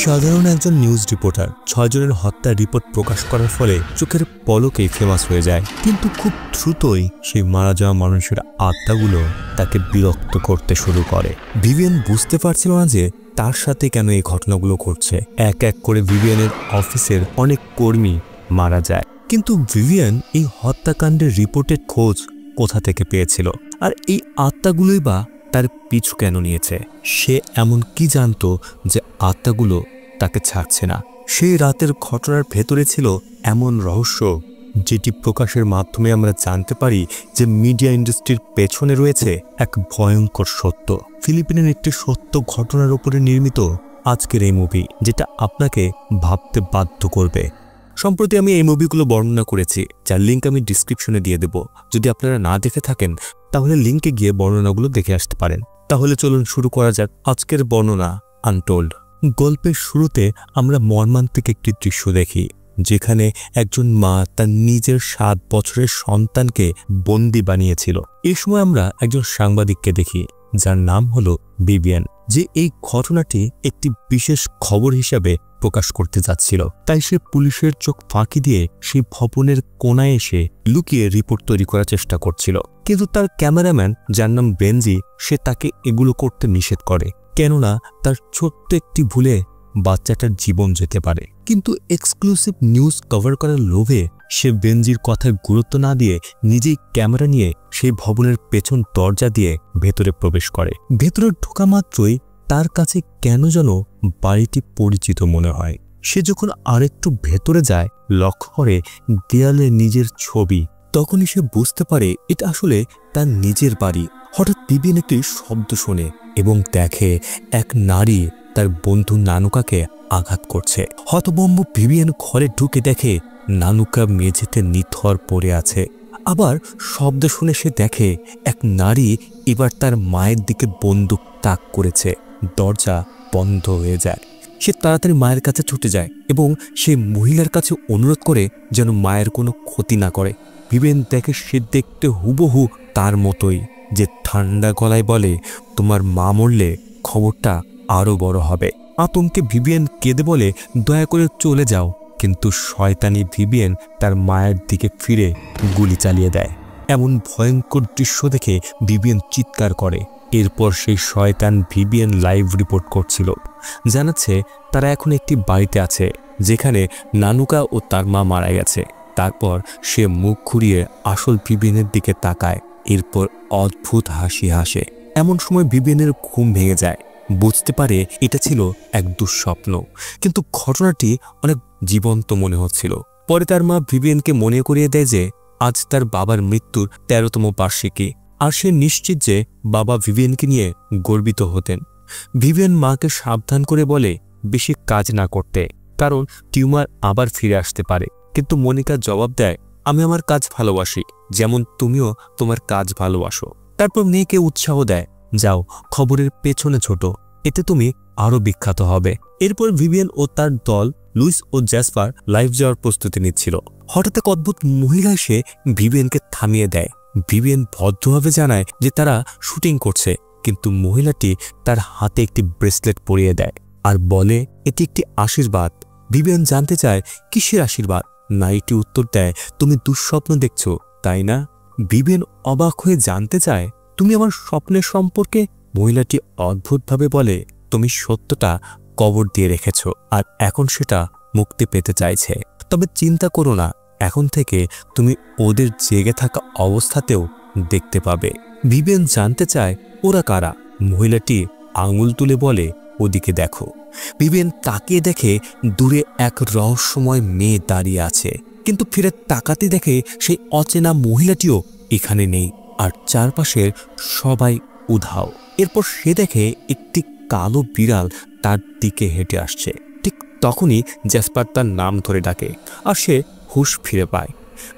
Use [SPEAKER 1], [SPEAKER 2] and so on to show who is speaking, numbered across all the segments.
[SPEAKER 1] সাধারণ একজন news reporter 6 জনের হত্যার রিপোর্ট প্রকাশ করার ফলে চোখের পলকেই ফেমাস হয়ে যায়, কিন্তু খুব দ্রুতই সেই মারা যাওয়া মানুষের আত্মাগুলো তাকে বিরক্ত করতে শুরু করে। ভিভিয়ান বুঝতে পারছিল না যে তার সাথে কেন এই ঘটনাগুলো ঘটছে। এক এক করে ভিভিয়ানের অফিসের অনেক কর্মী মারা যায়, কিন্তু ভিভিয়ান এই হত্যাকাণ্ডের রিপোর্টের খোঁজ কোথা থেকে পেয়েছিল, আর এই আত্মাগুলোই বা তার পিছু কেন নিয়েছে? সে এমন কি জানতো যে আত্মাগুলো তাকে ছাড়ছে না? সেই রাতের ঘটনার ভেতরে ছিল এমন রহস্য যেটি প্রকাশের মাধ্যমে আমরা জানতে পারি যে মিডিয়া ইন্ডাস্ট্রির পেছনে রয়েছে এক ভয়ঙ্কর সত্য। ফিলিপিনের একটি সত্য ঘটনার উপরে নির্মিত আজকের এই মুভি, যেটা আপনাকে ভাবতে বাধ্য করবে। সম্প্রতি আমি এই মুভিগুলো বর্ণনা করেছি, যার লিঙ্ক আমি ডিসক্রিপশনে দিয়ে দেব। যদি আপনারা না দেখে থাকেন তাহলে লিঙ্কে গিয়ে বর্ণনাগুলো দেখে আসতে পারেন। তাহলে চলুন শুরু করা যাক আজকের বর্ণনা আনটোল্ড। গল্পের শুরুতে আমরা মর্মান্তিক একটি দৃশ্য দেখি, যেখানে একজন মা তার নিজের 7 বছরের সন্তানকে বন্দী বানিয়েছিল। এই সময় আমরা একজন সাংবাদিককে দেখি, যার নাম হলো ভিভিয়ান, যে এই ঘটনাটি একটি বিশেষ খবর হিসাবে প্রকাশ করতে যাচ্ছিল। তাই সে পুলিশের চোখ ফাঁকি দিয়ে সেই ভবনের কোনায় এসে লুকিয়ে রিপোর্ট তৈরি করার চেষ্টা করছিল। কিন্তু তার ক্যামেরাম্যান, যার নাম বেনজি, সে তাকে এগুলো করতে নিষেধ করে, কেননা তার ছোট্ট একটি ভুলে বাচ্চাটার জীবন যেতে পারে। কিন্তু এক্সক্লুসিভ নিউজ কভার করার লোভে সে বেনজির কথায় গুরুত্ব না দিয়ে নিজেই ক্যামেরা নিয়ে সেই ভবনের পেছন দরজা দিয়ে ভেতরে প্রবেশ করে। ভেতরে ঢোকা মাত্রই তার কাছে কেন যেন বাড়িটি পরিচিত মনে হয়। সে যখন আরেকটু ভেতরে যায়, লক্ষ্য করে দেয়ালে নিজের ছবি। তখনই সে বুঝতে পারে এটা আসলে তার নিজের বাড়ি। হঠাৎ ভিভিয়ান একটি শব্দ শোনে এবং দেখে এক নারী তার বন্ধু নানুকাকে আঘাত করছে। হতভম্ব ভিভিয়ান ঘরে ঢুকে দেখে নানুকা মেঝেতে নিথর পড়ে আছে। আবার শব্দ শুনে সে দেখে এক নারী এবার তার মায়ের দিকে বন্দুক তাক করেছে। দরজা বন্ধ হয়ে যায়। সে তাড়াতাড়ি মায়ের কাছে ছুটে যায় এবং সেই মহিলার কাছে অনুরোধ করে যেন মায়ের কোনো ক্ষতি না করে। ভিভিয়ান দেখে সে দেখতে হুবহু তার মতোই, যে ঠান্ডা গলায় বলে, তোমার মা মরলে খবরটা আরও বড় হবে। আতঙ্কে ভিভিয়ান কেঁদে বলে, দয়া করে চলে যাও। কিন্তু শয়তানি ভিভিয়ান তার মায়ের দিকে ফিরে গুলি চালিয়ে দেয়। এমন ভয়ঙ্কর দৃশ্য দেখে ভিভিয়ান চিৎকার করে। এরপর সেই শয়তান ভিভিয়ান লাইভ রিপোর্ট করছিল, জানাচ্ছে তারা এখন একটি বাড়িতে আছে যেখানে নানুকা ও তার মা মারা গেছে। তারপর সে মুখ ঘুরিয়ে আসল ভিভিয়ানের দিকে তাকায়, এরপর অদ্ভুত হাসি হাসে। এমন সময় ভিভিয়ানের ঘুম ভেঙে যায়, বুঝতে পারে এটা ছিল এক দুঃস্বপ্ন, কিন্তু ঘটনাটি অনেক জীবন্ত মনে হচ্ছিল। পরে তার মা ভিভিয়ানকে মনে করিয়ে দেয় যে আজ তার বাবার মৃত্যুর 13তম বার্ষিকী, আর সে নিশ্চিত যে বাবা ভিভিয়ানকে নিয়ে গর্বিত হতেন। ভিভিয়ান মাকে সাবধান করে বলে বেশি কাজ না করতে, কারণ টিউমার আবার ফিরে আসতে পারে। কিন্তু মনিকা জবাব দেয়, আমি আমার কাজ ভালোবাসি, যেমন তুমিও তোমার কাজ ভালোবাসো। তারপর মেয়েকে উৎসাহ দেয়, যাও খবরের পেছনে ছোট, এতে তুমি আরো বিখ্যাত হবে। এরপর ভিভিয়ান ও তার দল লুইস ও জ্যাসপার লাইভ যাওয়ার প্রস্তুতি নিচ্ছিল। হঠাৎ এক অদ্ভুত মহিলা এসে ভিভিয়ানকে থামিয়ে দেয়। ভিভিয়ান ভদ্রভাবে জানায় যে তারা শুটিং করছে, কিন্তু মহিলাটি তার হাতে একটি ব্রেসলেট পরিয়ে দেয় আর বলে এটি একটি আশীর্বাদ। ভিভিয়ান জানতে চায় কিসের আশীর্বাদ। নারীটি উত্তর দেয়, তুমি দুঃস্বপ্ন দেখছো তাই না? ভিভিয়ান অবাক হয়ে জানতে চায়, তুমি আমার স্বপ্নের সম্পর্কে? মহিলাটি অদ্ভুতভাবে বলে, তুমি সত্যটা কবর দিয়ে রেখেছ আর এখন সেটা মুক্তি পেতে চাইছে। তবে চিন্তা করো না, এখন থেকে তুমি ওদের জেগে থাকা অবস্থাতেও দেখতে পাবে। ভিভিয়ান জানতে চায় ওরা কারা। মহিলাটি আঙুল তুলে বলে, ওদিকে দেখো। ভিভিয়ান তাকিয়ে দেখে দূরে এক রহস্যময় মেয়ে দাঁড়িয়ে আছে, কিন্তু ফিরে তাকাতে দেখে সেই অচেনা মহিলাটিও এখানে নেই, আর চারপাশের সবাই উধাও। এরপর সে দেখে একটি কালো বিড়াল তার দিকে হেঁটে আসছে। ঠিক তখনই জ্যাসপার তার নাম ধরে ডাকে আর সে হুঁশ ফিরে পায়।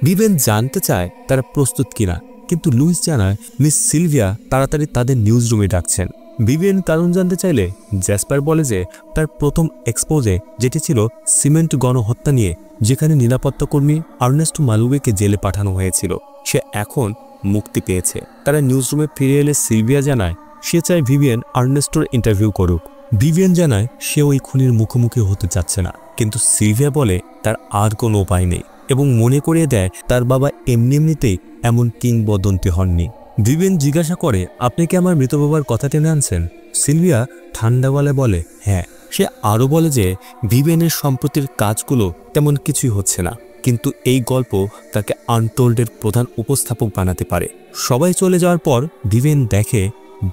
[SPEAKER 1] ভিভিয়ান জানতে চায় তারা প্রস্তুত কিনা, কিন্তু লুইস জানায় মিস সিলভিয়া তাড়াতাড়ি তাদের নিউজ রুমে ডাকছেন। ভিভিয়ান কারণ জানতে চাইলে জ্যাসপার বলে যে তার প্রথম এক্সপোজে, যেটি ছিল সিমেন্ট গণহত্যা নিয়ে, যেখানে নিরাপত্তা কর্মী আর্নেস্টো মালুগেকে জেলে পাঠানো হয়েছিল, সে এখন মুক্তি পেয়েছে। তারা নিউজ রুমে ফিরে এলে সিলভিয়া জানায় সে চায় ভিভিয়ান আর্নেস্টোর ইন্টারভিউ করুক। ভিভিয়ান জানায় সে ওই খুনির মুখোমুখি হতে চাচ্ছে না, কিন্তু সিলভিয়া বলে তার আর কোনো উপায় নেই এবং মনে করিয়ে দেয় তার বাবা এমনিতেই এমন কিংবদন্তি হননি। ভিভিয়ান জিজ্ঞাসা করে, আপনি কি আমার মৃত বাবার কথা টেনে আনছেন? সিলভিয়া ঠান্ডা গলায় বলে, হ্যাঁ। সে আরও বলে যে ভিভিয়ানের সম্প্রতির কাজগুলো তেমন কিছুই হচ্ছে না, কিন্তু এই গল্প তাকে আনটোল্ডের প্রধান উপস্থাপক বানাতে পারে। সবাই চলে যাওয়ার পর ভিভিয়ান দেখে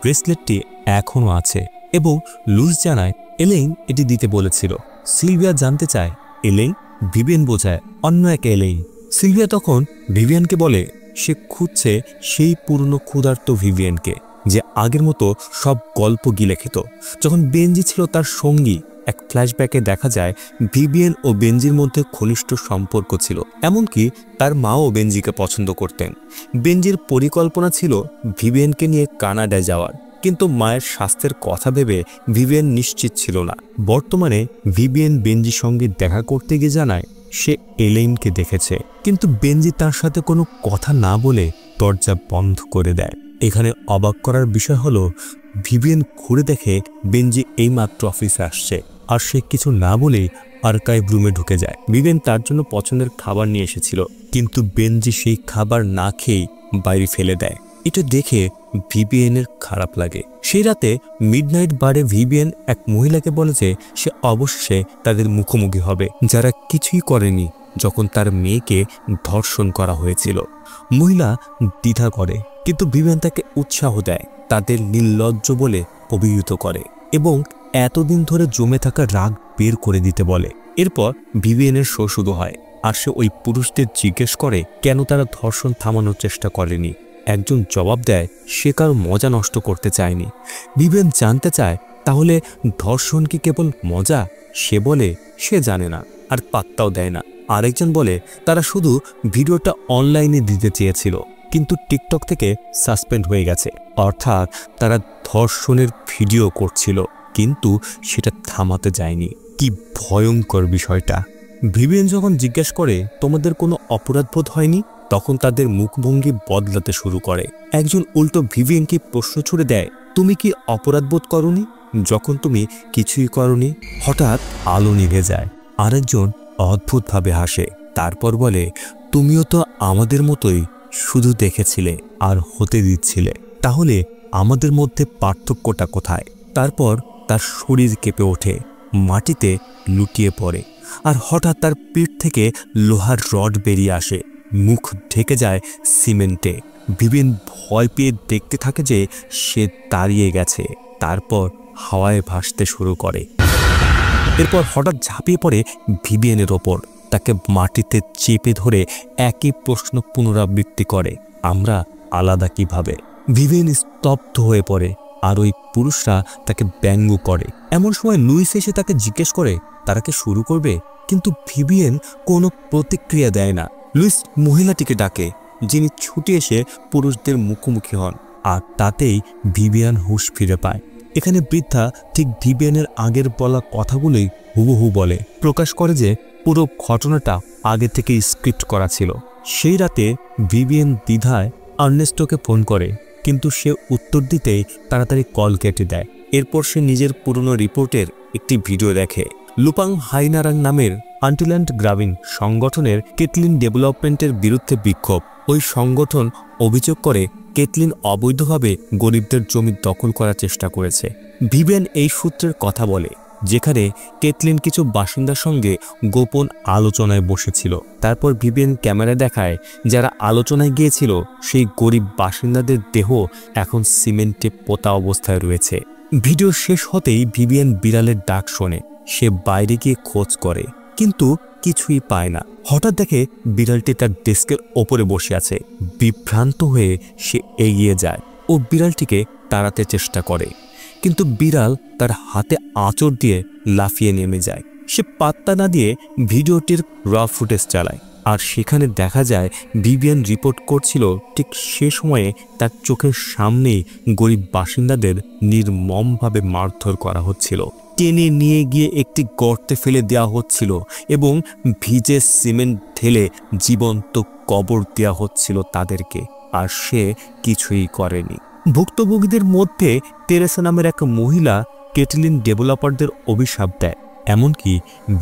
[SPEAKER 1] ব্রেসলেটটি এখনও আছে এবং লুইস জানায় এলেইন এটি দিতে বলেছিল। সিলভিয়া জানতে চায় এলেইন? ভিভিয়ান বোঝায় অন্য এক এলেইন। সিলভিয়া তখন ভিভিয়ানকে বলে সে খুঁজছে সেই পুরনো ক্ষুধার্ত ভিভিয়ানকে, যে আগের মতো সব গল্প গিলে খেত যখন বেনজি ছিল তার সঙ্গী। এক ফ্ল্যাশব্যাকে দেখা যায় ভিভিয়ান ও বেনজির মধ্যে ঘনিষ্ঠ সম্পর্ক ছিল, এমনকি তার মাও বেনজিকে পছন্দ করতেন। বেনজির পরিকল্পনা ছিল ভিভিয়ানকে নিয়ে কানাডায় যাওয়ার, কিন্তু মায়ের স্বাস্থ্যের কথা ভেবে ভিভিয়ান নিশ্চিত ছিল না। বর্তমানে ভিভিয়ান বেনজির সঙ্গে দেখা করতে গিয়ে জানায় সে এলেইনকে দেখেছে, কিন্তু বেনজি তার সাথে কোনো কথা না বলে দরজা বন্ধ করে দেয়। এখানে অবাক করার বিষয় হলো ভিভিয়ান ঘুরে দেখে বেনজি এইমাত্র অফিসে আসছে, আর সে কিছু না বলেই আর্কাইভ রুমে ঢুকে যায়। ভিভিয়ান তার জন্য পছন্দের খাবার নিয়ে এসেছিল, কিন্তু বেনজি সেই খাবার না খেয়েই বাইরে ফেলে দেয়। এটা দেখে ভিভিয়ানের খারাপ লাগে। সেই রাতে মিডনাইট বারে ভিভিয়ান এক মহিলাকে বলে যে সে অবশ্যই তাদের মুখোমুখি হবে, যারা কিছুই করেনি যখন তার মেয়েকে ধর্ষণ করা হয়েছিল। মহিলা দ্বিধা করে, কিন্তু ভিভিয়ান তাকে উৎসাহ দেয়, তাদের নির্লজ্জ বলে অভিহিত করে এবং এতদিন ধরে জমে থাকা রাগ বের করে দিতে বলে। এরপর ভিভিয়ানের শো শুরু হয়, আর সে ওই পুরুষদের জিজ্ঞেস করে কেন তারা ধর্ষণ থামানোর চেষ্টা করেনি। একজন জবাব দেয় সে কারো মজা নষ্ট করতে চায়নি। ভিভিয়ান জানতে চায় তাহলে ধর্ষণ কি কেবল মজা? সে বলে সে জানে না আর পাত্তাও দেয় না। আরেকজন বলে তারা শুধু ভিডিওটা অনলাইনে দিতে চেয়েছিল, কিন্তু টিকটক থেকে সাসপেন্ড হয়ে গেছে, অর্থাৎ তারা ধর্ষণের ভিডিও করছিল কিন্তু সেটা থামাতে যায়নি। কি ভয়ঙ্কর বিষয়টা! ভিভিয়ান যখন জিজ্ঞেস করে তোমাদের কোনো অপরাধবোধ হয়নি, তখন তাদের মুখভঙ্গি বদলাতে শুরু করে। একজন উল্টো ভিভিয়ানকে প্রশ্ন ছুড়ে দেয় তুমি কি অপরাধবোধ করনি যখন তুমি কিছুই করনি? হঠাৎ আলো নিভে যায়। আরেকজন অদ্ভুতভাবে হাসে, তারপর বলে তুমিও তো আমাদের মতোই শুধু দেখেছিলে আর হতে দিচ্ছিলে, তাহলে আমাদের মধ্যে পার্থক্যটা কোথায়? তারপর তার শরীর কেঁপে ওঠে, মাটিতে লুটিয়ে পড়ে, আর হঠাৎ তার পিঠ থেকে লোহার রড বেরিয়ে আসে, মুখ ঢেকে যায় সিমেন্টে। ভিভিয়ান ভয় পেয়ে দেখতে থাকে যে সে দাঁড়িয়ে গেছে, তারপর হাওয়ায় ভাসতে শুরু করে। এরপর হঠাৎ ঝাঁপিয়ে পড়ে ভিভিয়ানের ওপর, তাকে মাটিতে চেপে ধরে একই প্রশ্ন পুনরাবৃত্তি করে আমরা আলাদা কিভাবে? ভিভিয়ান স্তব্ধ হয়ে পড়ে, আর ওই পুরুষরা তাকে ব্যঙ্গ করে। এমন সময় লুইস এসে তাকে জিজ্ঞেস করে তারা কি শুরু করবে, কিন্তু ভিভিয়ান কোনো প্রতিক্রিয়া দেয় না। লুইস মহিলাটিকে ডাকে, যিনি ছুটে এসে পুরুষদের মুখোমুখি হন, আর তাতেই ভিভিয়ান হুঁশ ফিরে পায়। এখানে বৃদ্ধা ঠিক ভিভিয়ানের আগের বলা কথাগুলোই হুবহু বলে, প্রকাশ করে যে পুরো ঘটনাটা আগে থেকে স্ক্রিপ্ট করা ছিল। সেই রাতে ভিভিয়ান দ্বিধায় আর্নেস্টোকে ফোন করে, কিন্তু সে উত্তর দিতেই তাড়াতাড়ি কল কেটে দেয়। এরপর সে নিজের পুরনো রিপোর্টের একটি ভিডিও দেখে। লুপাং হাইনারাং নামের আন্টিল্যান্ড গ্রামীণ সংগঠনের কেটলিন ডেভেলপমেন্টের বিরুদ্ধে বিক্ষোভ। ওই সংগঠন অভিযোগ করে কেটলিন অবৈধভাবে গরিবদের জমি দখল করার চেষ্টা করেছে। ভিভিয়ান এই সূত্রের কথা বলে, যেখানে কেটলিন কিছু বাসিন্দার সঙ্গে গোপন আলোচনায় বসেছিল। তারপর ভিভিয়ান ক্যামেরায় দেখায় যারা আলোচনায় গিয়েছিল সেই গরিব বাসিন্দাদের দেহ এখন সিমেন্টে পোতা অবস্থায় রয়েছে। ভিডিও শেষ হতেই ভিভিয়ান বিড়ালের ডাক শোনে। সে বাইরে গিয়ে খোঁজ করে, কিন্তু কিছুই পায় না। হঠাৎ দেখে বিড়ালটি তার ডেস্কের ওপরে বসে আছে। বিভ্রান্ত হয়ে সে এগিয়ে যায় ও বিড়ালটিকে তাড়াতে চেষ্টা করে, কিন্তু বিড়াল তার হাতে আঁচড় দিয়ে লাফিয়ে নেমে যায়। সে পাত্তা না দিয়ে ভিডিওটির র ফুটেজ চালায়, আর সেখানে দেখা যায় ভিভিয়ান রিপোর্ট করছিল ঠিক সে সময়ে তার চোখের সামনেই গরিব বাসিন্দাদের নির্মমভাবে মারধর করা হচ্ছিল। টেনে নিয়ে গিয়ে একটি গর্তে ফেলে দেওয়া হচ্ছিল এবং ভিজে সিমেন্ট ঢেলে জীবন্ত কবর দেওয়া হচ্ছিল তাদেরকে, আর সে কিছুই করেনি। ভুক্তভোগীদের মধ্যে তেরেসা নামের এক মহিলা কেটলিন ডেভেলপারদের অভিশাপ দেয়, এমনকি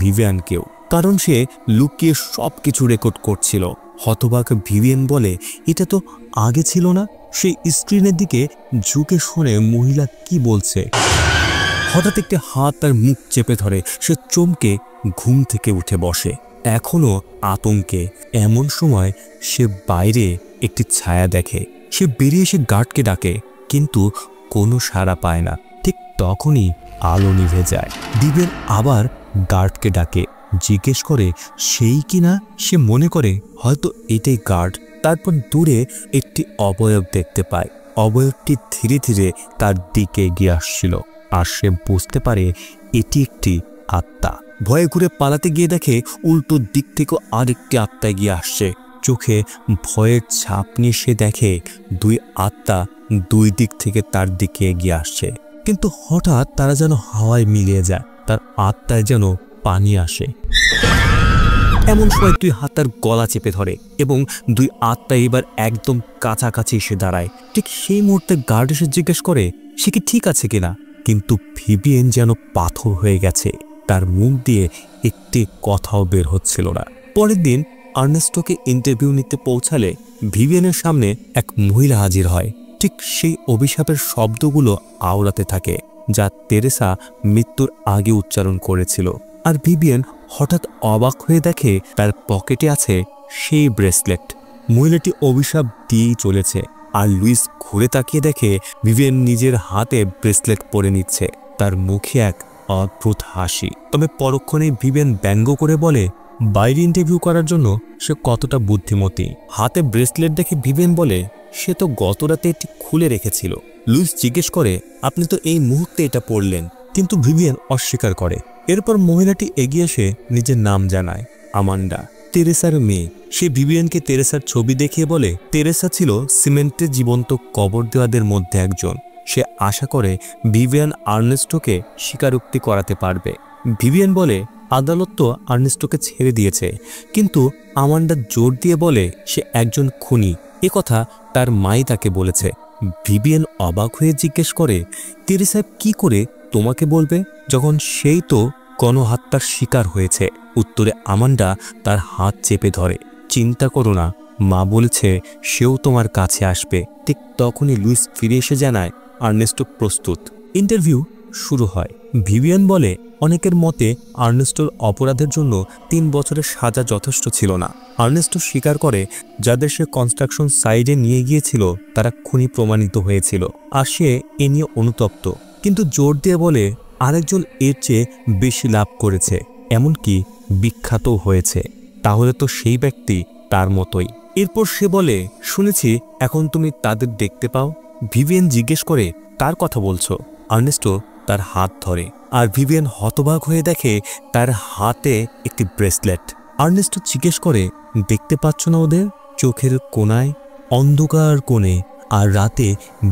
[SPEAKER 1] ভিভিয়ানকেও, কারণ সে লুকিয়ে সবকিছু রেকর্ড করছিল। হতবাক ভিভিয়ান বলে, এটা তো আগে ছিল না। সেই স্ক্রিনের দিকে ঝুঁকে শুনে মহিলা কি বলছে। হঠাৎ একটি হাত তার মুখ চেপে ধরে। সে চমকে ঘুম থেকে উঠে বসে, এখনো আতঙ্কে। এমন সময় সে বাইরে একটি ছায়া দেখে। সে বেরিয়ে এসে গার্ডকে ডাকে, কিন্তু কোনো সাড়া পায় না। ঠিক তখনই আলো নিভে যায়। ভিভিয়ান আবার গার্ডকে ডাকে, জিজ্ঞেস করে সেই কিনা। সে মনে করে হয়তো এটাই গার্ড। তারপর দূরে একটি অবয়ব দেখতে পায়। অবয়বটি ধীরে ধীরে তার দিকে এগিয়ে আসছিল, আর সে বুঝতে পারে এটি একটি আত্মা। ভয়ে ঘুরে পালাতে গিয়ে দেখে উল্টো দিক থেকেও আরেকটি আত্মা এগিয়ে আসছে। চোখে ভয়ের ছাপ নিয়ে সে দেখে দুই আত্মা দুই দিক থেকে তার দিকে এগিয়ে আসছে, কিন্তু হঠাৎ তারা যেন হাওয়ায় মিলিয়ে যায়। তার আত্মায় যেন পানি আসে। এমন সময় দুই হাত তার গলা চেপে ধরে এবং দুই আত্মা এবার একদম কাছাকাছি এসে দাঁড়ায়। ঠিক সেই মুহূর্তে গার্ড এসে জিজ্ঞেস করে সে কি ঠিক আছে কিনা, কিন্তু ভিভিয়ান যেন পাথর হয়ে গেছে। তার মুখ দিয়ে একটি কথাও বের হচ্ছিল না। পরের দিন আর্নেস্টোকে ইন্টারভিউ নিতে পৌঁছালে ভিভিয়ানের সামনে এক মহিলা হাজির হয়। ঠিক সেই অভিশাপের শব্দগুলো আওড়াতে থাকে, যা তেরেসা মৃত্যুর আগে উচ্চারণ করেছিল। আর ভিভিয়ান হঠাৎ অবাক হয়ে দেখে তার পকেটে আছে সেই ব্রেসলেট। মহিলাটি অভিশাপ দিয়েই চলেছে, আর লুইস ঘুরে তাকিয়ে দেখে ভিভিয়ান নিজের হাতে ব্রেসলেট পরে নিচ্ছে। তার মুখে এক অদ্ভুত হাসি। তবে পরক্ষণেই ভিভিয়ান ব্যঙ্গ করে বলে বাইরে ইন্টারভিউ করার জন্য সে কতটা বুদ্ধিমতী। হাতে ব্রেসলেট দেখে ভিভিয়ান বলে সে তো গত রাতে এটি খুলে রেখেছিল। লুইস জিজ্ঞেস করে আপনি তো এই মুহূর্তে এটা পড়লেন, কিন্তু ভিভিয়ান অস্বীকার করে। এরপর মহিলাটি এগিয়ে এসে নিজের নাম জানায়, আমান্ডা, তেরেসার মেয়ে। সে ভিভিয়ানকে তেরেসার ছবি দেখিয়ে বলে তেরেসা ছিল সিমেন্টে জীবন্ত কবর দেওয়াদের মধ্যে একজন। সে আশা করে ভিভিয়ান আর্নেস্টোকে স্বীকারোক্তি করাতে পারবে। ভিভিয়ান বলে আদালত তো আর্নেস্টোকে ছেড়ে দিয়েছে, কিন্তু আমান্ডা জোর দিয়ে বলে সে একজন খুনি। একথা তার মাই তাকে বলেছে। ভিভিয়ান অবাক হয়ে জিজ্ঞেস করে তেরেসা কি করে তোমাকে বলবে, যখন সেই তো গণহত্যার শিকার হয়েছে। উত্তরে আমান্ডা তার হাত চেপে ধরে, চিন্তা করো না, মা বলেছে সেও তোমার কাছে আসবে। ঠিক তখনই লুইস ফিরে এসে জানায় আর্নেস্টো প্রস্তুত। ইন্টারভিউ শুরু হয়। ভিভিয়ান বলে অনেকের মতে আর্নেস্টোর অপরাধের জন্য 3 বছরের সাজা যথেষ্ট ছিল না। আর্নেস্টো স্বীকার করে যাদের সে কনস্ট্রাকশন সাইডে নিয়ে গিয়েছিল তারা খুনি প্রমাণিত হয়েছিল, আর সে এ নিয়ে অনুতপ্ত। কিন্তু জোর দিয়ে বলে আরেকজন এর চেয়ে বেশি লাভ করেছে, এমনকি বিখ্যাতও হয়েছে। তাহলে তো সেই ব্যক্তি তার মতোই। এরপর সে বলে শুনেছি এখন তুমি তাদের দেখতে পাও। ভিভিয়ান জিজ্ঞেস করে কার কথা বলছো। আর্নেস্টো তার হাত ধরে, আর ভিভিয়ান হতবাক হয়ে দেখে তার হাতে একটি ব্রেসলেট। আর্নেস্টো জিজ্ঞেস করে দেখতে পাচ্ছ না ওদের? চোখের কোনায়, অন্ধকার কোণে, আর রাতে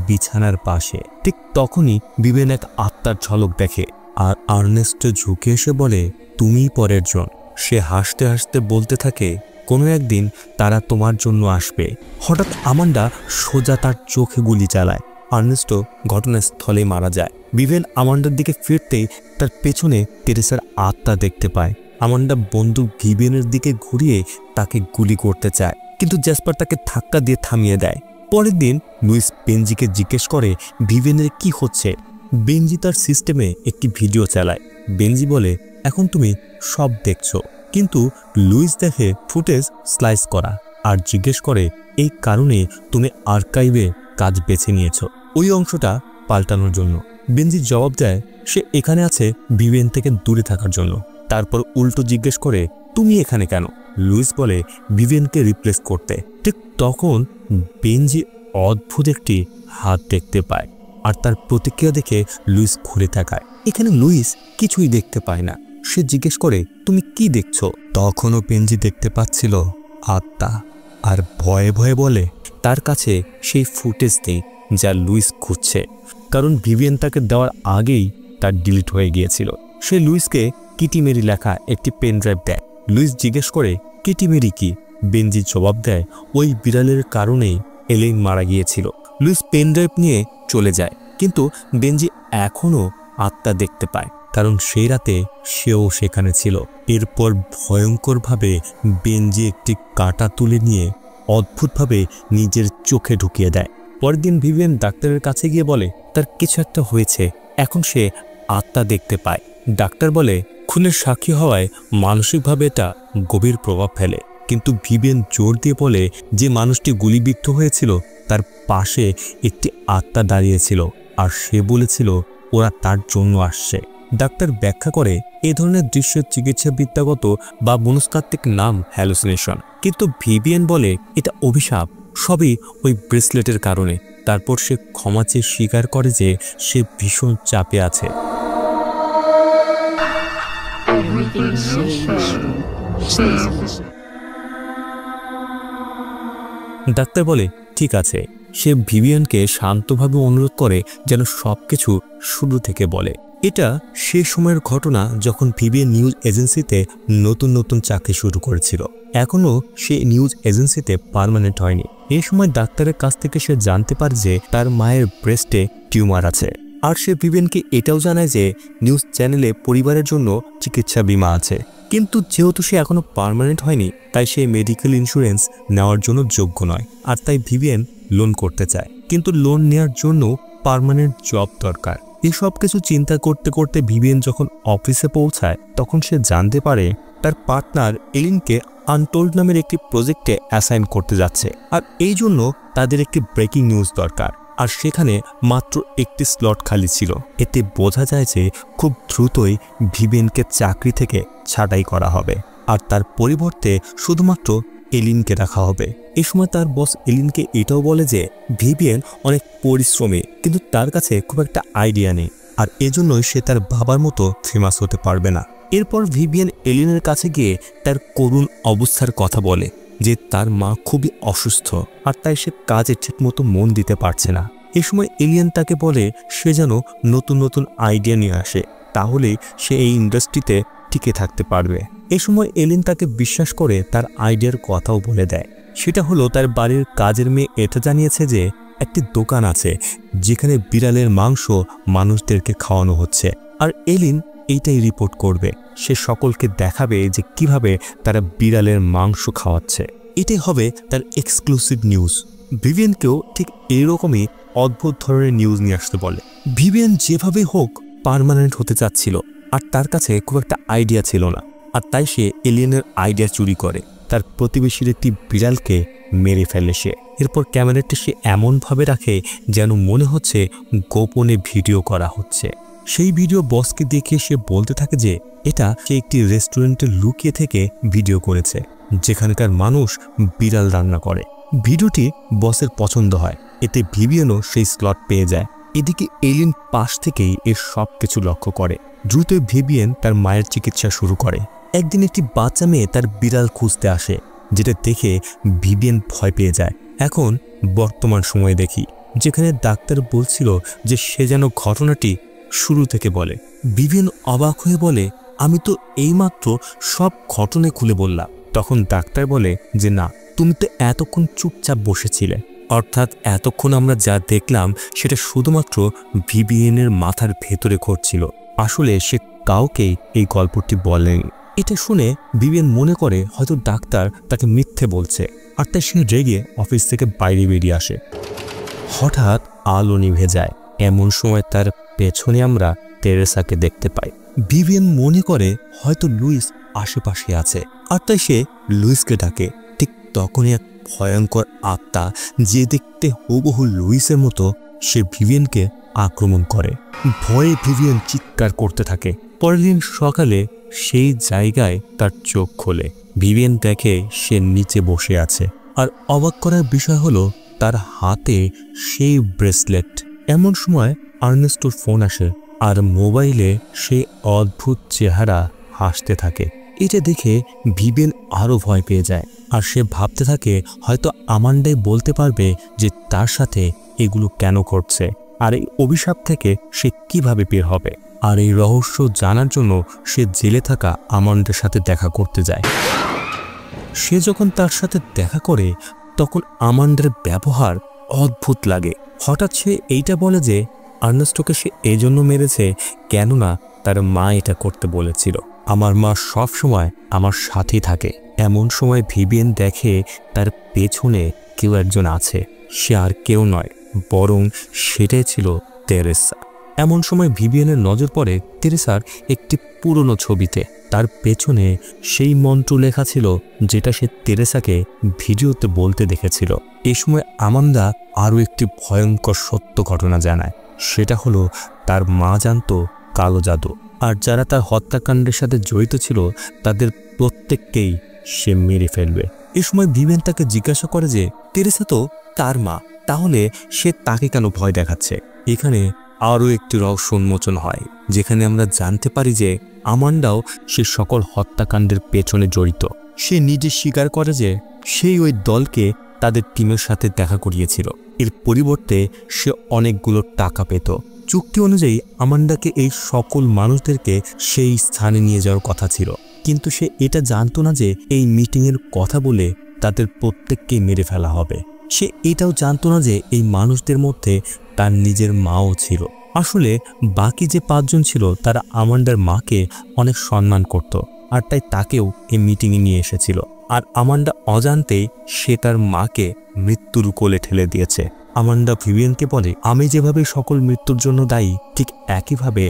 [SPEAKER 1] বিছানার পাশে। ঠিক তখনই ভিভিয়ান এক আত্মার ঝলক দেখে, আর আর্নেস্টো ঝুঁকে এসে বলে তুমিই পরের জন। সে হাসতে হাসতে বলতে থাকে কোনো একদিন তারা তোমার জন্য আসবে। হঠাৎ আমান্ডা সোজা তার চোখে গুলি চালায়। আর্নেস্টো ঘটনাস্থলে মারা যায়। ভিভিয়ান আমান্ডার দিকে ফিরতেই তার পেছনে তেরেসার আত্মা দেখতে পায়। আমান্ডা বন্দুক ভিভিয়ানের দিকে ঘুরিয়ে তাকে গুলি করতে চায়, কিন্তু জ্যাসপার তাকে ধাক্কা দিয়ে থামিয়ে দেয়। পরের দিন লুইস বেনজিকে জিজ্ঞেস করে ভিভিয়ানের কি হচ্ছে। বেনজি তার সিস্টেমে একটি ভিডিও চালায়। বেনজি বলে এখন তুমি সব দেখছো, কিন্তু লুইস দেখে ফুটেজ স্লাইস করা, আর জিজ্ঞেস করে এই কারণে তুমি আর্কাইভে কাজ বেছে নিয়েছো, ওই অংশটা পাল্টানোর জন্য। বেনজি জবাব দেয় সে এখানে আছে ভিভিয়ান থেকে দূরে থাকার জন্য। তারপর উল্টো জিজ্ঞেস করে তুমি এখানে কেন? লুইস বলে ভিভিয়ানকে রিপ্লেস করতে। ঠিক তখন বেনজি অদ্ভুত একটি হাত দেখতে পায়, আর তার প্রতিক্রিয়া দেখে লুইস ঘুরে তাকায়। এখানে লুইস কিছুই দেখতে পায় না। সে জিজ্ঞেস করে তুমি কি দেখছো? তখনও বেনজি দেখতে পাচ্ছিল আত্মা, আর ভয়ে ভয়ে বলে তার কাছে সেই ফুটেজ নেই যা লুইস খুঁজছে, কারণ ভিভিয়ান তাকে দেওয়ার আগেই তার ডিলিট হয়ে গিয়েছিল। সে লুইসকে কিটি মেরি লেখা একটি পেন ড্রাইভ দেয়। লুইস জিজ্ঞেস করে কিটি মেরি কি? বেনজি জবাব দেয় ওই বিড়ালের কারণেই এলেইন মারা গিয়েছিল। লুইস পেন ড্রাইভ নিয়ে চলে যায়, কিন্তু বেনজি এখনও আত্মা দেখতে পায়, কারণ সেই রাতে সেও সেখানে ছিল। এরপর ভয়ঙ্করভাবে বেনজি একটি কাঁটা তুলে নিয়ে অদ্ভুতভাবে নিজের চোখে ঢুকিয়ে দেয়। পরের দিন ভিভিয়ান ডাক্তারের কাছে গিয়ে বলে তার কিছু একটা হয়েছে, এখন সে আত্মা দেখতে পায়। ডাক্তার বলে খুনের সাক্ষী হওয়ায় মানসিকভাবে এটা গভীর প্রভাব ফেলে, কিন্তু ভিভিয়ান জোর দিয়ে বলে যে মানুষটি গুলিবিদ্ধ হয়েছিল তার পাশে একটি আত্মা দাঁড়িয়েছিল, আর সে বলেছিল ওরা তার জন্য আসছে। ডাক্তার ব্যাখ্যা করে এ ধরনের দৃশ্যের চিকিৎসাবিদ্যাগত বা মনস্তাত্ত্বিক নাম হ্যালুসিনেশন, কিন্তু ভিভিয়ান বলে এটা অভিশাপ, সবই ওই ব্রেসলেটের কারণে। তারপর সে ক্ষমা চেয়ে স্বীকার করে যে সে ভীষণ চাপে আছে। ডাক্তার বলে ঠিক আছে। সে ভিভিয়ানকে শান্তভাবে অনুরোধ করে যেন সবকিছু শুরু থেকে বলে। এটা সে সময়ের ঘটনা যখন ভিভিয়ান নিউজ এজেন্সিতে নতুন নতুন চাকরি শুরু করেছিল। এখনও সে নিউজ এজেন্সিতে পার্মানেন্ট হয়নি। এই সময় ডাক্তারের কাছ থেকে সে জানতে পারে যে তার মায়ের ব্রেস্টে টিউমার আছে, আর সে ভিভিয়ানকে এটাও জানায় যে নিউজ চ্যানেলে পরিবারের জন্য চিকিৎসা বীমা আছে। কিন্তু যেহেতু সে এখনো পার্মানেন্ট হয়নি, তাই সে মেডিকেল ইন্স্যুরেন্স নেওয়ার জন্য যোগ্য নয়, আর তাই ভিভিয়ান লোন করতে চায়। কিন্তু লোন নেওয়ার জন্য পার্মানেন্ট জব দরকার। এসব কিছু চিন্তা করতে করতে ভিভিয়ান যখন অফিসে পৌঁছায়, তখন সে জানতে পারে তার পার্টনার এলিনকে আনটোল্ড নামের একটি প্রজেক্টে অ্যাসাইন করতে যাচ্ছে, আর এই জন্য তাদের একটি ব্রেকিং নিউজ দরকার। আর সেখানে মাত্র একটি স্লট খালি ছিল। এতে বোঝা যায় যে খুব দ্রুতই ভিভিয়ানকে চাকরি থেকে ছাঁটাই করা হবে, আর তার পরিবর্তে শুধুমাত্র এলিনকে রাখা হবে। এই সময় তার বস এলিনকে এটাও বলে যে ভিভিয়ান অনেক পরিশ্রমী, কিন্তু তার কাছে খুব একটা আইডিয়া নেই, আর এজন্যই সে তার বাবার মতো ফেমাস হতে পারবে না। এরপর ভিভিয়ান এলিনের কাছে গিয়ে তার করুণ অবস্থার কথা বলে যে তার মা খুবই অসুস্থ, আর তাই সে কাজে ঠিকমতো মন দিতে পারছে না। এ সময় এলিয়ান তাকে বলে সে যেন নতুন নতুন আইডিয়া নিয়ে আসে, তাহলে সে এই ইন্ডাস্ট্রিতে টিকে থাকতে পারবে। এ সময় এলিন তাকে বিশ্বাস করে তার আইডিয়ার কথাও বলে দেয়। সেটা হলো তার বাড়ির কাজের মেয়ে এটা জানিয়েছে যে একটি দোকান আছে যেখানে বিড়ালের মাংস মানুষদেরকে খাওয়ানো হচ্ছে, আর এলিন এইটাই রিপোর্ট করবে। সে সকলকে দেখাবে যে কিভাবে তারা বিড়ালের মাংস খাওয়াচ্ছে। এটাই হবে তার এক্সক্লুসিভ নিউজ। ভিভিয়ানকেও ঠিক এইরকমই অদ্ভুত ধরনের নিউজ নিয়ে আসতে বলে। ভিভিয়ান যেভাবে হোক পার্মানেন্ট হতে চাচ্ছিল, আর তার কাছে খুব একটা আইডিয়া ছিল না, আর তাই সে এলিয়েনের আইডিয়া চুরি করে তার প্রতিবেশীর একটি বিড়ালকে মেরে ফেলে সে। এরপর ক্যামেরাটি সে এমনভাবে রাখে যেন মনে হচ্ছে গোপনে ভিডিও করা হচ্ছে। সেই ভিডিও বসকে দেখে সে বলতে থাকে যে এটা সে একটি রেস্টুরেন্টে লুকিয়ে থেকে ভিডিও করেছে যেখানকার মানুষ বিড়াল রান্না করে। ভিডিওটি বসের পছন্দ হয়, এতে ভিভিয়ানও সেই স্লট পেয়ে যায়। এদিকে এলিন পাশ থেকেই এর সব কিছু লক্ষ্য করে। দ্রুত ভিভিয়ান তার মায়ের চিকিৎসা শুরু করে। একদিন একটি বাচ্চা মেয়ে তার বিড়াল খুঁজতে আসে, যেটা দেখে ভিভিয়ান ভয় পেয়ে যায়। এখন বর্তমান সময়ে দেখি, যেখানে ডাক্তার বলছিল যে সে যেন ঘটনাটি শুরু থেকে বলে। ভিভিয়ান অবাক হয়ে বলে আমি তো এইমাত্র সব ঘটনা খুলে বললাম। তখন ডাক্তার বলে যে না, তুমি তো এতক্ষণ চুপচাপ বসেছিলে, অর্থাৎ এতক্ষণ আমরা যা দেখলাম সেটা শুধুমাত্র ভিভিয়ানের মাথার ভেতরে ঘটছিল। আসলে সে কাউকেই এই গল্পটি বলেনি। এটা শুনে ভিভিয়ান মনে করে হয়তো ডাক্তার তাকে মিথ্যে বলছে, আর তাই সে রেগে অফিস থেকে বাইরে বেরিয়ে আসে। হঠাৎ আলো নিভে যায়। এমন সময় তার পেছনে আমরা তেরেসাকে দেখতে পাই। ভিভিয়ান মনে করে হয়তো লুইস আশেপাশে আছে, আর তাই সে লুইসকে ডাকে। ঠিক তখনই এক ভয়ঙ্কর আত্মা, যে দেখতে হুবহু লুইসের মতো, সে ভিভিয়ানকে আক্রমণ করে। ভয়ে ভিভিয়ান চিৎকার করতে থাকে। পরের দিন সকালে সেই জায়গায় তার চোখ খোলে। ভিভিয়ান দেখে সে নিচে বসে আছে, আর অবাক করার বিষয় হলো তার হাতে সেই ব্রেসলেট। এমন সময় আর্নেস্টোর ফোন আসে, আর মোবাইলে সেই অদ্ভুত চেহারা হাসতে থাকে। এটা দেখে ভিভিয়ান আরও ভয় পেয়ে যায়, আর সে ভাবতে থাকে হয়তো আমান্ডাই বলতে পারবে যে তার সাথে এগুলো কেন ঘটছে, আর এই অভিশাপ থেকে সে কিভাবে বের হবে। আর এই রহস্য জানার জন্য সে জেলে থাকা আমান্ডার সাথে দেখা করতে যায়। সে যখন তার সাথে দেখা করে তখন আমান্ডার ব্যবহার অদ্ভুত লাগে। হঠাৎ সে এইটা বলে যে আর্নেস্টোকে সে এজন্য মেরেছে কেননা তার মা এটা করতে বলেছিল। আমার মা সব সময় আমার সাথেই থাকে। এমন সময় ভিভিয়েন দেখে তার পেছনে কেউ একজন আছে। সে আর কেউ নয়, বরং সেটাই ছিল তেরেসা। এমন সময় ভিভিয়েনের নজর পড়ে তেরেসার একটি পুরনো ছবিতে। তার পেছনে সেই মন্ত্র লেখা ছিল যেটা সে তেরেসাকে ভিডিওতে বলতে দেখেছিল। এ সময় আমান্ডা আরও একটি ভয়ঙ্কর সত্য ঘটনা জানায়। সেটা হলো তার মা জানতো কালো জাদু, আর যারা তার হত্যাকাণ্ডের সাথে জড়িত ছিল তাদের প্রত্যেককেই সে মেরে ফেলবে। এ সময় ভিভিয়েন তাকে জিজ্ঞাসা করে যে তেরেসা তো তার মা, তাহলে সে তাকে কেন ভয় দেখাচ্ছে। এখানে আরও একটি রহস্য উন্মোচন হয়, যেখানে আমরা জানতে পারি যে আমান্ডাও সে সকল হত্যাকাণ্ডের পেছনে জড়িত। সে নিজে স্বীকার করে যে সেই ওই দলকে তাদের টিমের সাথে দেখা করিয়েছিল। এর পরিবর্তে সে অনেকগুলো টাকা পেত। চুক্তি অনুযায়ী আমান্ডাকে এই সকল মানুষদেরকে সেই স্থানে নিয়ে যাওয়ার কথা ছিল, কিন্তু সে এটা জানতো না যে এই মিটিংয়ের কথা বলে তাদের প্রত্যেককেই মেরে ফেলা হবে। সে এটাও জানতো না যে এই মানুষদের মধ্যে তার নিজের মাও ছিল। আসলে বাকি যে 5 জন ছিল তারা আমান্ডার মাকে অনেক সম্মান করত, আর তাই তাকেও এই মিটিংয়ে নিয়ে এসেছিল। আর আমান্ডা অজান্তেই সে তার মাকে মৃত্যুর কোলে ঠেলে দিয়েছে। আমান্ডা ভিভিয়েনকে বলে, আমি যেভাবে সকল মৃত্যুর জন্য দায়ী, ঠিক একইভাবে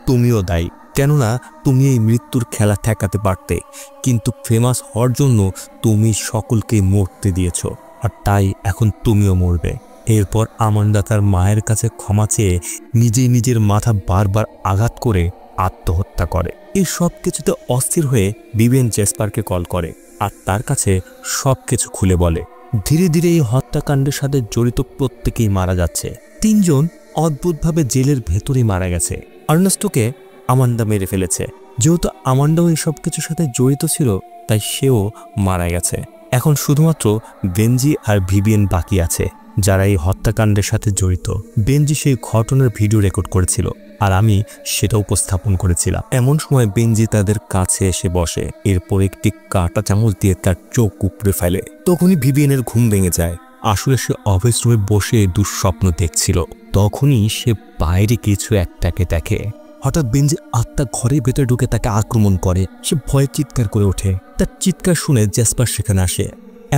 [SPEAKER 1] তুমিও দায়ী। কেননা তুমি এই মৃত্যুর খেলা ঠেকাতে পারতে, কিন্তু ফেমাস হওয়ার জন্য তুমি সকলকে মরতে দিয়েছ, আর তাই এখন তুমিও মরবে। এরপর আমান্ডা তার মায়ের কাছে ক্ষমা চেয়ে নিজেই নিজের মাথা বারবার আঘাত করে আত্মহত্যা করে। এই সব কিছুতে অস্থির হয়ে ভিভিয়েন জেসপারকে কল করে আর তার কাছে সব কিছু খুলে বলে। ধীরে ধীরে এই হত্যাকাণ্ডের সাথে জড়িত প্রত্যেকেই মারা যাচ্ছে। 3 জন অদ্ভুতভাবে জেলের ভেতরেই মারা গেছে। আর্নেস্টোকে আমান্ডা মেরে ফেলেছে। যেহেতু আমান্ডাও এই সব কিছুর সাথে জড়িত ছিল, তাই সেও মারা গেছে। এখন শুধুমাত্র বেনজি আর ভিভিয়েন বাকি আছে যারা এই হত্যাকাণ্ডের সাথে জড়িত। বেনজি সেই ঘটনার ভিডিও রেকর্ড করেছিল, আর আমি সেটা উপস্থাপন করেছিলাম। এমন সময় বেনজি তাদের কাছে এসে বসে, এরপর একটি কাঁটা চামচ দিয়ে তার চোখ উপড়ে ফেলে। তখনই ভিভিয়েনের ঘুম ভেঙে যায়। আসলে সে অফিস রুমে বসে দুঃস্বপ্ন দেখছিল। তখনই সে বাইরে কিছু একটাকে দেখে। হঠাৎ বেনজি আত্মা ঘরের ভেতরে ঢুকে তাকে আক্রমণ করে। সে ভয়ে চিৎকার করে ওঠে। তার চিৎকার শুনে জেসপার সেখানে আসে।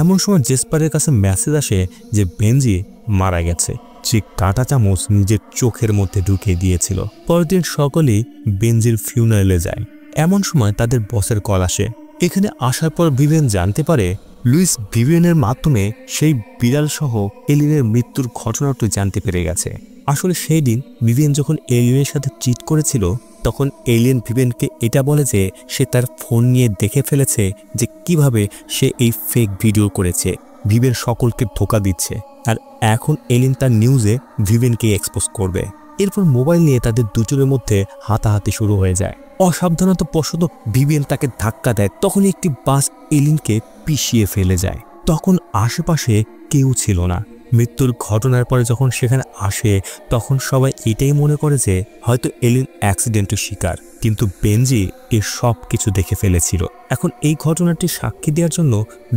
[SPEAKER 1] এমন সময় জেসপারের কাছে মেসেজ আসে যে বেনজি মারা গেছে। যে কাঁটা চামচ নিজের চোখের মধ্যে ঢুকিয়ে দিয়েছিল। পরের দিন সকলেই বেনজির ফিউনারেলে যায়। এমন সময় তাদের বসের কল আসে। এখানে আসার পর ভিভিয়েন জানতে পারে লুইস ভিভিয়েনের মাধ্যমে সেই বিড়াল সহ এলিনের মৃত্যুর ঘটনাটি জানতে পেরে গেছে। আসলে সেই দিন ভিভিয়েন যখন এলিনের সাথে চিট করেছিল, তখন এলিয়েন ভিভিয়েনকে এটা বলে যে সে তার ফোন নিয়ে দেখে ফেলেছে যে কিভাবে সে এই ফেক ভিডিও করেছে। ভিভিয়েন সকলকে ধোঁকা দিচ্ছে, আর এখন এলিয়েন তার নিউজে ভিভিয়েনকে এক্সপোজ করবে। এরপর মোবাইল নিয়ে তাদের দুজনের মধ্যে হাতাহাতি শুরু হয়ে যায়। অসাবধানতা বশত ভিভিয়েন তাকে ধাক্কা দেয়। তখন একটি বাস এলিনকে পিষিয়ে ফেলে যায়। তখন আশেপাশে কেউ ছিল না। মৃত্যুর ঘটনার পরে যখন সেখানে আসে, তখন সবাই এটাই মনে করে যে হয়তো এলিন অ্যাক্সিডেন্টের শিকার, কিন্তু বেনজি এর সব কিছু দেখে ফেলেছিল। এখন এই ঘটনাটি সাক্ষী দেওয়ার জন্য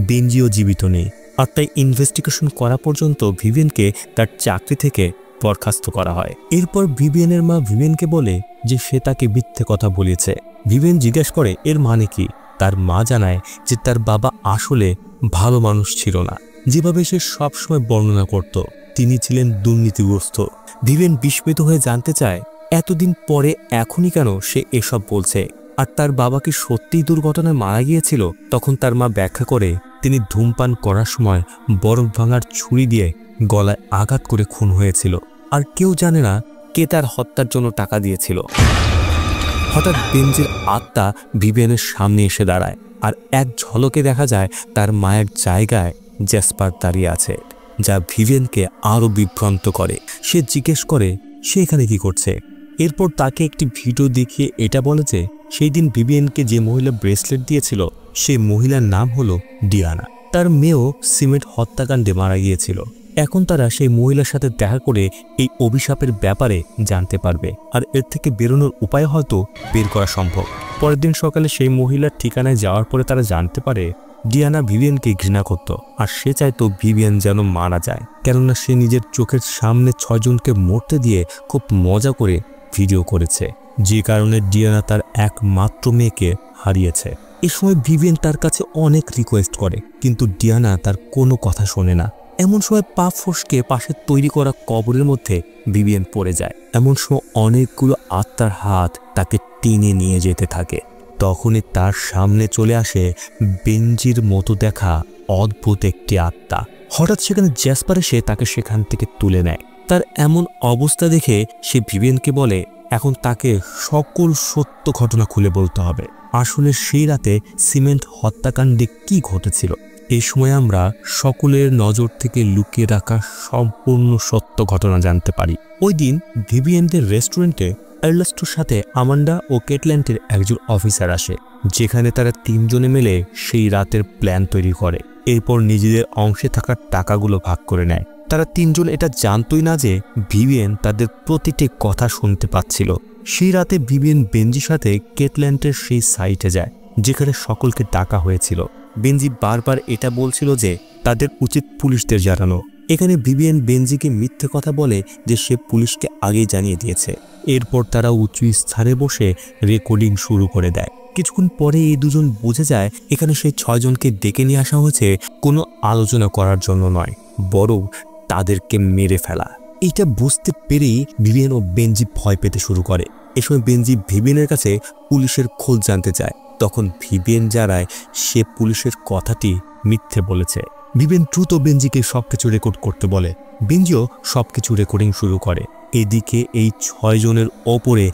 [SPEAKER 1] বেনজিও জীবিত নেই, আর তাই ইনভেস্টিগেশন করা পর্যন্ত ভিভিয়েনকে তার চাকরি থেকে বরখাস্ত করা হয়। এরপর ভিভিয়েনের মা ভিভিয়েনকে বলে যে সে তাকে মিথ্যে কথা বলেছে। ভিভিয়েন জিজ্ঞেস করে এর মানে কি। তার মা জানায় যে তার বাবা আসলে ভালো মানুষ ছিল না, যেভাবে সে সবসময় বর্ণনা করত। তিনি ছিলেন দুর্নীতিগ্রস্ত। ভিভিয়েন বিস্মিত হয়ে জানতে চায় এতদিন পরে এখনই কেন সে এসব বলছে, আর তার বাবা কি সত্যিই দুর্ঘটনায় মারা গিয়েছিল। তখন তার মা ব্যাখ্যা করে তিনি ধূমপান করার সময় বরফ ভাঙার ছুরি দিয়ে গলায় আঘাত করে খুন হয়েছিল, আর কেউ জানে না কে তার হত্যার জন্য টাকা দিয়েছিল। হঠাৎ বেনজির আত্মা ভিভিয়েনের সামনে এসে দাঁড়ায়, আর এক ঝলকে দেখা যায় তার মায়ের জায়গায় জেসপার দাঁড়িয়ে আছে, যা ভিভিয়েনকে আরও বিভ্রান্ত করে। সে জিজ্ঞেস করে সে এখানে কি করছে। এরপর তাকে একটি ভিডিও দেখিয়ে এটা বলে যে সেই দিন ভিভিয়েনকে যে মহিলা ব্রেসলেট দিয়েছিল সেই মহিলার নাম হলো ডিয়ানা। তার মেয়েও সিমেন্ট হত্যাকাণ্ডে মারা গিয়েছিল। এখন তারা সেই মহিলার সাথে দেখা করে এই অভিশাপের ব্যাপারে জানতে পারবে, আর এর থেকে বেরোনোর উপায় হয়তো বের করা সম্ভব। পরের দিন সকালে সেই মহিলার ঠিকানায় যাওয়ার পরে তারা জানতে পারে ডিয়ানা ভিভিয়ানকে ঘৃণা করত আর সে চাইতো ভিভিয়ান যেন মারা যায়, কেননা সে নিজের চোখের সামনে 6 জনকে মরতে দিয়ে খুব মজা করে ভিডিও করেছে, যে কারণে ডিয়ানা তার একমাত্র মেয়েকে হারিয়েছে। এই সময় ভিভিয়ান তার কাছে অনেক রিকোয়েস্ট করে, কিন্তু ডিয়ানা তার কোনো কথা শোনে না। এমন সময় পা ফসকে পাশে তৈরি করা কবরের মধ্যে ভিভিয়ান পড়ে যায়। এমন সময় অনেকগুলো আত্মার হাত তাকে টেনে নিয়ে যেতে থাকে। তখনই তার সামনে চলে আসে বেনজির মতো দেখা অদ্ভুত একটি আত্মা। হঠাৎ সেখানে জ্যাসপার এসে তাকে সেখান থেকে তুলে নেয়। তার এমন অবস্থা দেখে সে ভিভিয়ানকে বলে এখন তাকে সকল সত্য ঘটনা খুলে বলতে হবে, আসলে সেই রাতে সিমেন্ট হত্যাকাণ্ডে কি ঘটেছিল। এই সময় আমরা সকলের নজর থেকে লুকিয়ে রাখা সম্পূর্ণ সত্য ঘটনা জানতে পারি। ওই দিন ভিভিয়ানদের রেস্টুরেন্টে এর্নেস্টোর সাথে আমান্ডা ও কেটল্যান্ডের একজন অফিসার আসে, যেখানে তারা 3 জনে মিলে সেই রাতের প্ল্যান তৈরি করে। এরপর নিজেদের অংশে থাকা টাকাগুলো ভাগ করে নেয়। তারা 3 জন এটা জানতই না যে ভিভিয়ান তাদের প্রতিটি কথা শুনতে পাচ্ছিল। সেই রাতে ভিভিয়ান বেনজির সাথে কেটল্যান্ডের সেই সাইটে যায় যেখানে সকলকে ডাকা হয়েছিল। বেনজি বারবার এটা বলছিল যে তাদের উচিত পুলিশদের জানানো। এখানে ভিভিয়ান বেনজিকে মিথ্যে কথা বলে যে সে পুলিশকে আগেই জানিয়ে দিয়েছে। এরপর তারা উঁচু স্থানে বসে রেকর্ডিং শুরু করে দেয়। কিছুক্ষণ পরে এই দুজন বুঝে যায় এখানে সেই 6 জনকে ডেকে নিয়ে আসা হয়েছে কোনো আলোচনা করার জন্য নয়, বরং তাদেরকে মেরে ফেলা। এটা বুঝতে পেরেই ভিভিয়ান ও বেনজি ভয় পেতে শুরু করে। এ সময় বেনজি ভিভিয়ানের কাছে পুলিশের খোঁজ জানতে চায়। তখন ভিভিয়ান জানায় সে পুলিশের কথাটি মিথ্যে বলেছে। ভিভিয়ান দ্রুত বেনজিকে সবকিছু রেকর্ড করতে বলে। বেনজিও সবকিছু রেকর্ডিং শুরু করে। এদিকে এই 6 জনের ওপরে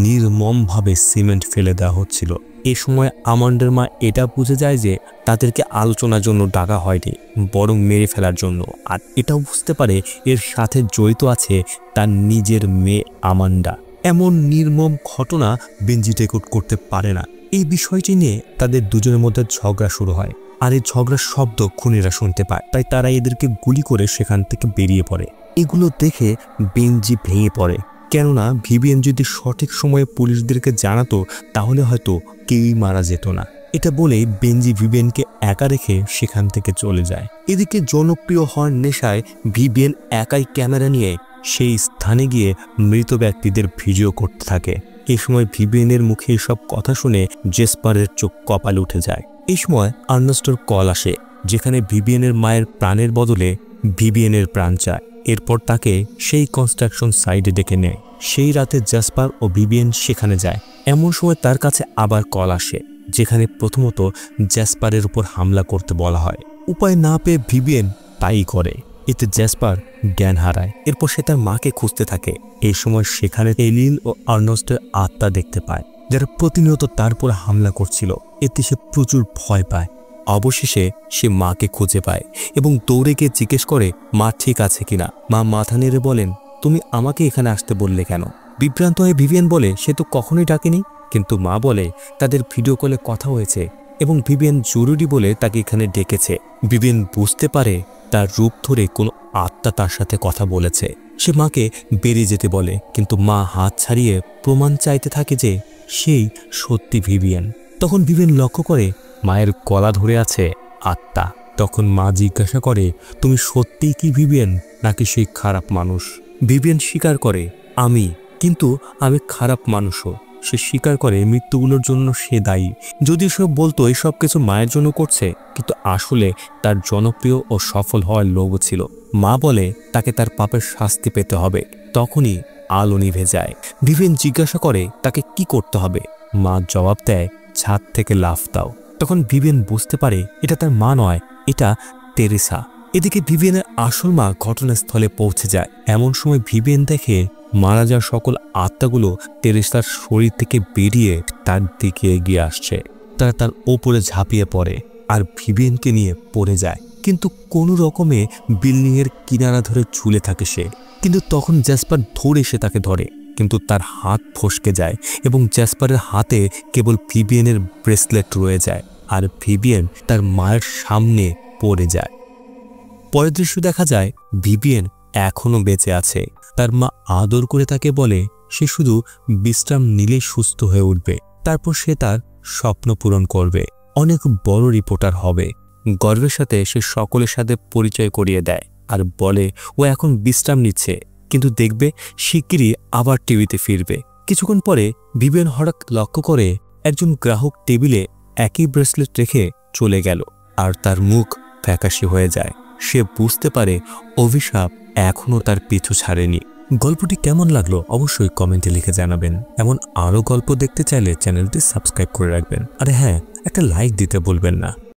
[SPEAKER 1] নির্মমভাবে সিমেন্ট ফেলে দেওয়া হচ্ছিল। এ সময় আমান্ডার মা এটা বুঝে যায় যে তাদেরকে আলোচনার জন্য ডাকা হয়নি, বরং মেরে ফেলার জন্য। আর এটাও বুঝতে পারে এর সাথে জড়িত আছে তার নিজের মেয়ে আমান্ডা। এমন নির্মম ঘটনা বেনজি রেকর্ড করতে পারে না। এই বিষয়টি নিয়ে তাদের দুজনের মধ্যে ঝগড়া শুরু হয়, আর এই ঝগড়ার শব্দ খুনিরা শুনতে পায়। তাই তারা এদেরকে গুলি করে সেখান থেকে বেরিয়ে পড়ে। এগুলো দেখে বেনজি ভেঙে পড়ে, কেননা ভিভিয়ান যদি সঠিক সময়ে পুলিশদেরকে জানাতো তাহলে হয়তো কেউই মারা যেত না। এটা বলেই বেনজি ভিভিয়ানকে একা রেখে সেখান থেকে চলে যায়। এদিকে জনপ্রিয় হওয়ার নেশায় ভিভিয়ান একাই ক্যামেরা নিয়ে সেই স্থানে গিয়ে মৃত ব্যক্তিদের ভিডিও করতে থাকে। এই সময় ভিভিয়ানের মুখে সব কথা শুনে জেসপারের চোখ কপালে উঠে যায়। এই সময় আর্নেস্টোর কল আসে, যেখানে ভিভিয়ানের মায়ের প্রাণের বদলে ভিভিয়ানের প্রাণ চায়। এরপর তাকে সেই কনস্ট্রাকশন সাইটে ডেকে নেয়। সেই রাতে জেসপার ও ভিভিয়ান সেখানে যায়। এমন সময় তার কাছে আবার কল আসে, যেখানে প্রথমত জেসপারের উপর হামলা করতে বলা হয়। উপায় না পেয়ে ভিভিয়ান তাই করে। এতে জেসপার জ্ঞান হারায়। এরপর সে তার মাকে খুঁজতে থাকে। এই সময় সেখানে এলিন ও আর্নেস্টের আত্মা দেখতে পায়, যারা প্রতিনিয়ত তার উপর হামলা করছিল। এতে সে প্রচুর ভয় পায়। অবশেষে সে মাকে খুঁজে পায় এবং দৌড়ে গিয়ে জিজ্ঞেস করে মা ঠিক আছে কিনা। মা মাথা নেড়ে বলেন, তুমি আমাকে এখানে আসতে বললে কেন? বিভ্রান্ত হয়ে ভিভিয়ান বলে সে তো কখনোই ডাকেনি। কিন্তু মা বলে তাদের ভিডিও কলে কথা হয়েছে এবং ভিভিয়ান জরুরি বলে তাকে এখানে ডেকেছে। ভিভিয়ান বুঝতে পারে তার রূপ ধরে কোনো আত্মা তার সাথে কথা বলেছে। সে মাকে বেরিয়ে যেতে বলে, কিন্তু মা হাত ছাড়িয়ে প্রমাণ চাইতে থাকে যে সেই সত্যি ভিভিয়ান। তখন ভিভিয়ান লক্ষ্য করে মায়ের গলা ধরে আছে আত্মা। তখন মা জিজ্ঞাসা করে, তুমি সত্যিই কি ভিভিয়ান নাকি সেই খারাপ মানুষ? ভিভিয়ান স্বীকার করে, কিন্তু আমি খারাপ মানুষও। সে স্বীকার করে মৃত্যুগুলোর জন্য সে দায়ী। যদিও সব বলতো এইসব কিছু মায়ের জন্য করছে, কিন্তু আসলে তার জনপ্রিয় ও সফল হওয়ার লোভ ছিল। মা বলে তাকে তার পাপের শাস্তি পেতে হবে। তখনই আলো নিভে যায়। ভিভিয়ান জিজ্ঞাসা করে তাকে কি করতে হবে। মা জবাব দেয়, ছাদ থেকে লাফ দাও। তখন ভিভিয়ান বুঝতে পারে এটা তার মা নয়, এটা তেরেসা। এদিকে ভিভিয়ানের আসল মা ঘটনাস্থলে পৌঁছে যায়। এমন সময় ভিভিয়ান দেখে মারা যাওয়া সকল আত্মাগুলো তেরেসার শরীর থেকে বেরিয়ে তার দিকে এগিয়ে আসছে। তারা তার ওপরে ঝাঁপিয়ে পড়ে আর ভিভিয়ানকে নিয়ে পড়ে যায়। কিন্তু কোনো রকমে বিল্ডিংয়ের কিনারা ধরে ঝুলে থাকে সে। কিন্তু তখন জেসপার ধরে সে তাকে ধরে, কিন্তু তার হাত ফসকে যায় এবং জেসপারের হাতে কেবল ভিভিয়ানের ব্রেসলেট রয়ে যায় আর ভিভিয়ান তার মায়ের সামনে পড়ে যায়। পরের দৃশ্য দেখা যায় ভিভিয়ান এখনো বেঁচে আছে। তার মা আদর করে তাকে বলে সে শুধু বিশ্রাম নিলেই সুস্থ হয়ে উঠবে, তারপর সে তার স্বপ্ন পূরণ করবে, অনেক বড় রিপোর্টার হবে। গর্বের সাথে সে সকলের সাথে পরিচয় করিয়ে দেয় আর বলে ও এখন বিশ্রাম নিচ্ছে, কিন্তু দেখবে শিগগিরই আবার টিভিতে ফিরবে। কিছুক্ষণ পরে ভিভিয়ান হঠাৎ লক্ষ্য করে একজন গ্রাহক টেবিলে একই ব্রেসলেট রেখে চলে গেল আর তার মুখ ফ্যাকাশে হয়ে যায়। সে বুঝতে পারে অভিশাপ এখনও তার পিছু ছাড়েনি। গল্পটি কেমন লাগলো অবশ্যই কমেন্টে লিখে জানাবেন। এমন আরও গল্প দেখতে চাইলে চ্যানেলটি সাবস্ক্রাইব করে রাখবেন। আর হ্যাঁ, একটা লাইক দিতে ভুলবেন না।